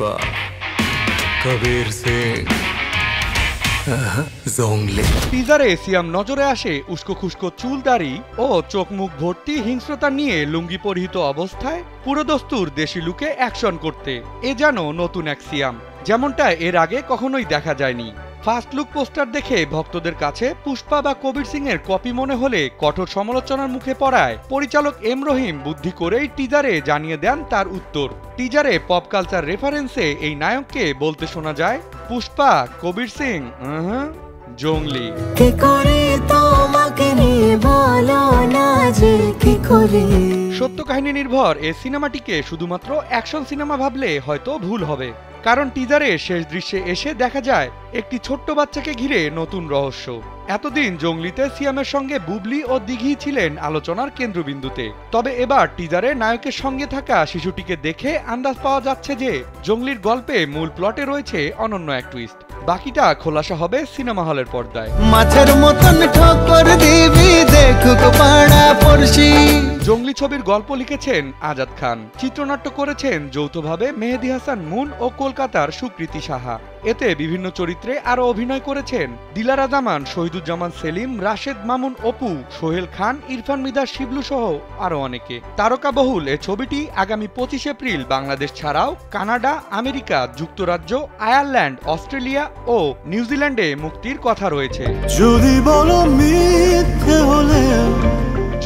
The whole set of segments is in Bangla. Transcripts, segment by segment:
पुष्पा कबीर सिंह জংলি। টিজারে সিয়াম নজরে আসে উস্কো খুস্কো চুল দাড়ি ও চোখ মুখ ভর্তি হিংস্রতা নিয়ে লুঙ্গি পরিহিত অবস্থায় পুরোদস্তুর দেশি লুকে অ্যাকশন করতে। এ যেন নতুন এক সিয়াম, যেমনটা এর আগে কখনোই দেখা যায়নি। ফার্স্ট লুক পোস্টার দেখে ভক্তদের কাছে পুষ্পা বা কবির সিং এর কপি মনে হলে কঠোর সমালোচনার মুখে পড়ায় পরিচালক এম রহিম বুদ্ধি করেই টিজারে জানিয়ে দেন তার উত্তর। টিজারে পপ কালচার রেফারেন্সে এই নায়ককে বলতে শোনা যায়, পুষ্পা কবির সিং জংলি। সত্য কাহিনী নির্ভর এই সিনেমাটিকে শুধুমাত্র অ্যাকশন সিনেমা ভাবলে হয়তো ভুল হবে, কারণ টিজারে শেষ দৃশ্যে এসে দেখা যায় একটি ছোট্ট বাচ্চাকে ঘিরে নতুন রহস্য। এতদিন জংলিতে সিয়ামের সঙ্গে বুবলি ও দিঘি ছিলেন আলোচনার কেন্দ্রবিন্দুতে, তবে এবার টিজারে নায়কের সঙ্গে থাকা শিশুটিকে দেখে আন্দাজ পাওয়া যাচ্ছে যে জংলির গল্পে মূল প্লটে রয়েছে অনন্য এক টুইস্ট। বাকিটা খোলাসা হবে সিনেমা হলের পর্দায়। মাছের মতন ঠোকর দিবি দেখুক পাড়া পড়শি। জংলি ছবির গল্প লিখেছেন আজাদ খান, চিত্রনাট্য করেছেন যৌথভাবে মেহেদী হাসান মুন ও কলকাতার সুকৃতি সাহা। এতে বিভিন্ন চরিত্রে আরো অভিনয় করেছেন দিলারা জামান, শহীদুজ্জামান সেলিম, রাশেদ মামুন অপু, সোহেল খান, ইরফান মিদা শিবলু সহ আরো অনেকে। তারকাবহুল এ ছবিটি আগামী 25 এপ্রিল বাংলাদেশ ছাড়াও কানাডা, আমেরিকা যুক্তরাজ্য, আয়ারল্যান্ড, অস্ট্রেলিয়া ও নিউজিল্যান্ডে মুক্তির কথা রয়েছে। যদি বলো মিথ্যে হলে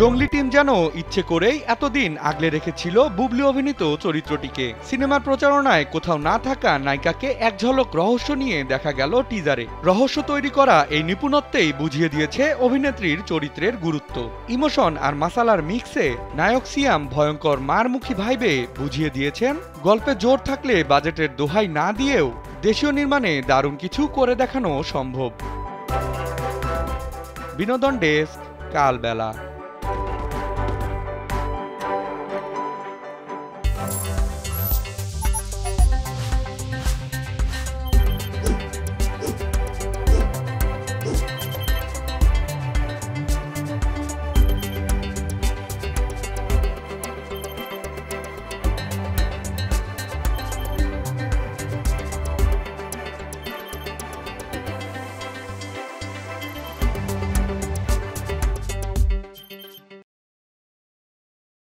জংলি টিম যেন ইচ্ছে করেই এতদিন আগলে রেখেছিল বুবলি অভিনীত চরিত্রটিকে। সিনেমার প্রচারণায় কোথাও না থাকা নায়িকাকে এক ঝলক রহস্য নিয়ে দেখা গেল টিজারে। রহস্য তৈরি করা এই নিপুণত্বেই বুঝিয়ে দিয়েছে অভিনেত্রীর চরিত্রের গুরুত্ব। ইমোশন আর মাসালার মিক্সে নায়ক সিয়াম ভয়ঙ্কর মারমুখী ভাইবে বুঝিয়ে দিয়েছেন গল্পে জোর থাকলে বাজেটের দোহাই না দিয়েও দেশীয় নির্মাণে দারুণ কিছু করে দেখানো সম্ভব। বিনোদন ডেস্ক, কালবেলা।